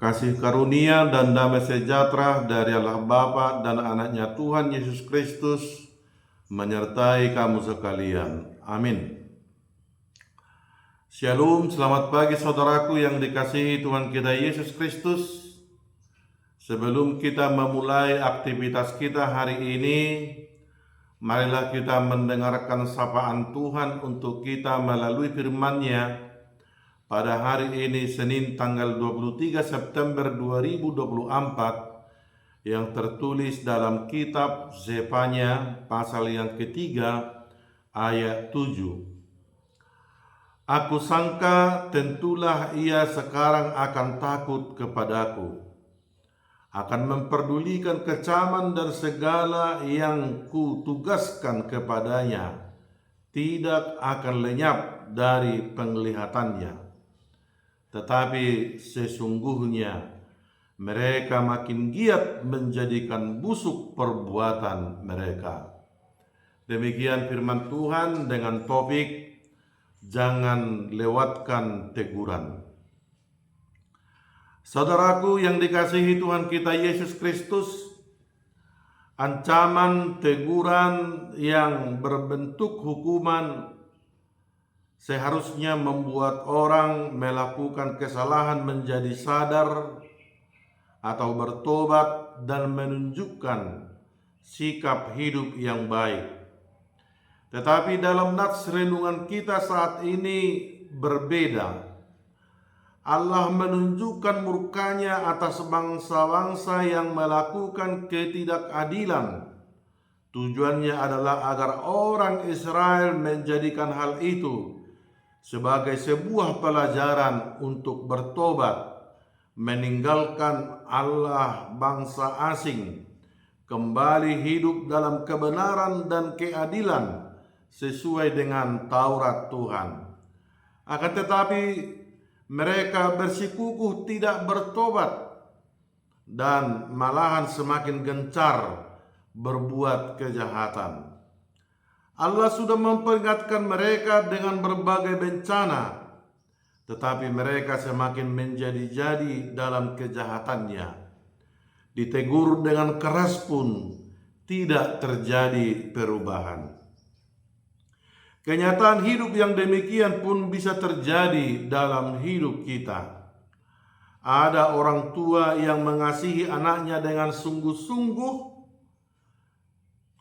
Kasih karunia dan damai sejahtera dari Allah Bapa dan anaknya Tuhan Yesus Kristus menyertai kamu sekalian. Amin. Shalom, selamat pagi saudaraku yang dikasihi Tuhan kita Yesus Kristus. Sebelum kita memulai aktivitas kita hari ini, marilah kita mendengarkan sapaan Tuhan untuk kita melalui firman-Nya pada hari ini Senin tanggal 23 September 2024 yang tertulis dalam kitab Zefanya pasal yang ketiga ayat 7. Aku sangka tentulah ia sekarang akan takut kepadaku, akan memperdulikan kecaman dan segala yang kutugaskan kepadanya, tidak akan lenyap dari penglihatannya. Tetapi sesungguhnya mereka makin giat menjadikan busuk perbuatan mereka. Demikian firman Tuhan dengan topik jangan lewatkan teguran. Saudaraku yang dikasihi Tuhan kita Yesus Kristus, ancaman teguran yang berbentuk hukuman seharusnya membuat orang melakukan kesalahan menjadi sadar atau bertobat dan menunjukkan sikap hidup yang baik. Tetapi dalam nats renungan kita saat ini berbeda. Allah menunjukkan murkanya atas bangsa-bangsa yang melakukan ketidakadilan. Tujuannya adalah agar orang Israel menjadikan hal itu sebagai sebuah pelajaran untuk bertobat, meninggalkan Allah bangsa asing, kembali hidup dalam kebenaran dan keadilan sesuai dengan Taurat Tuhan. Akan tetapi mereka bersikukuh tidak bertobat dan malahan semakin gencar berbuat kejahatan. Allah sudah memperingatkan mereka dengan berbagai bencana, tetapi mereka semakin menjadi-jadi dalam kejahatannya. Ditegur dengan keras pun tidak terjadi perubahan. Kenyataan hidup yang demikian pun bisa terjadi dalam hidup kita. Ada orang tua yang mengasihi anaknya dengan sungguh-sungguh,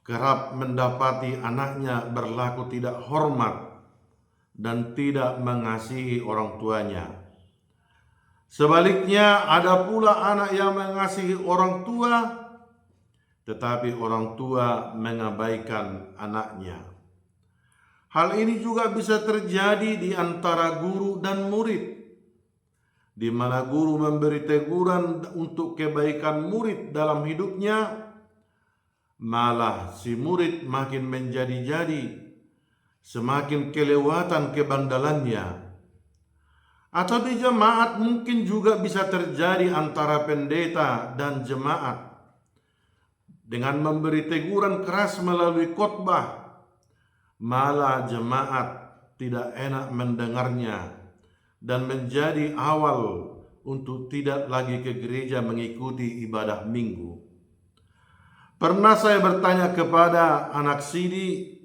kerap mendapati anaknya berlaku tidak hormat dan tidak mengasihi orang tuanya. Sebaliknya, ada pula anak yang mengasihi orang tua, tetapi orang tua mengabaikan anaknya. Hal ini juga bisa terjadi di antara guru dan murid, di mana guru memberi teguran untuk kebaikan murid dalam hidupnya, malah si murid makin menjadi-jadi, semakin kelewatan kebandalannya. Atau di jemaat mungkin juga bisa terjadi antara pendeta dan jemaat. Dengan memberi teguran keras melalui khotbah, malah jemaat tidak enak mendengarnya dan menjadi awal untuk tidak lagi ke gereja mengikuti ibadah minggu. Pernah saya bertanya kepada anak sidi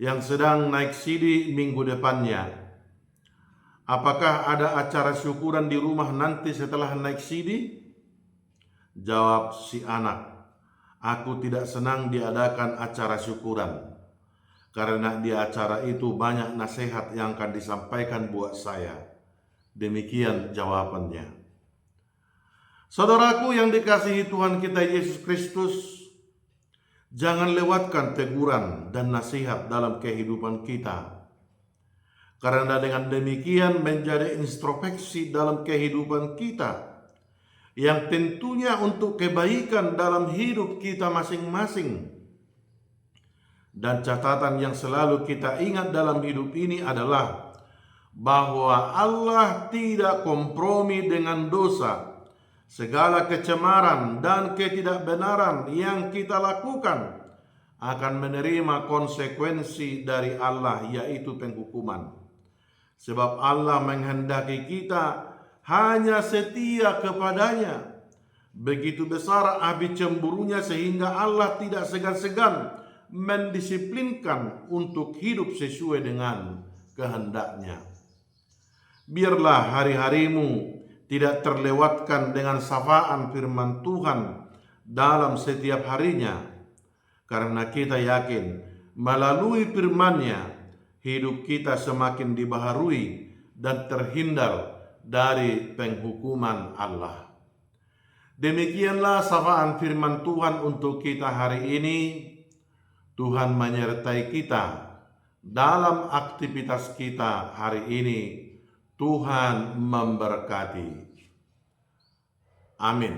yang sedang naik sidi minggu depannya, apakah ada acara syukuran di rumah nanti setelah naik sidi? Jawab si anak, aku tidak senang diadakan acara syukuran, karena di acara itu banyak nasihat yang akan disampaikan buat saya. Demikian jawabannya. Saudaraku yang dikasihi Tuhan kita Yesus Kristus, jangan lewatkan teguran dan nasihat dalam kehidupan kita. Karena dengan demikian menjadi introspeksi dalam kehidupan kita, yang tentunya untuk kebaikan dalam hidup kita masing-masing. Dan catatan yang selalu kita ingat dalam hidup ini adalah bahwa Allah tidak kompromi dengan dosa. Segala kecemaran dan ketidakbenaran yang kita lakukan akan menerima konsekuensi dari Allah, yaitu penghukuman. Sebab Allah menghendaki kita hanya setia kepadanya. Begitu besar api cemburunya sehingga Allah tidak segan-segan mendisiplinkan untuk hidup sesuai dengan kehendaknya. Biarlah hari-harimu tidak terlewatkan dengan sapaan firman Tuhan dalam setiap harinya, karena kita yakin melalui firman-Nya hidup kita semakin dibaharui dan terhindar dari penghukuman Allah. Demikianlah sapaan firman Tuhan untuk kita hari ini. Tuhan menyertai kita dalam aktivitas kita hari ini. Tuhan memberkati. Amin.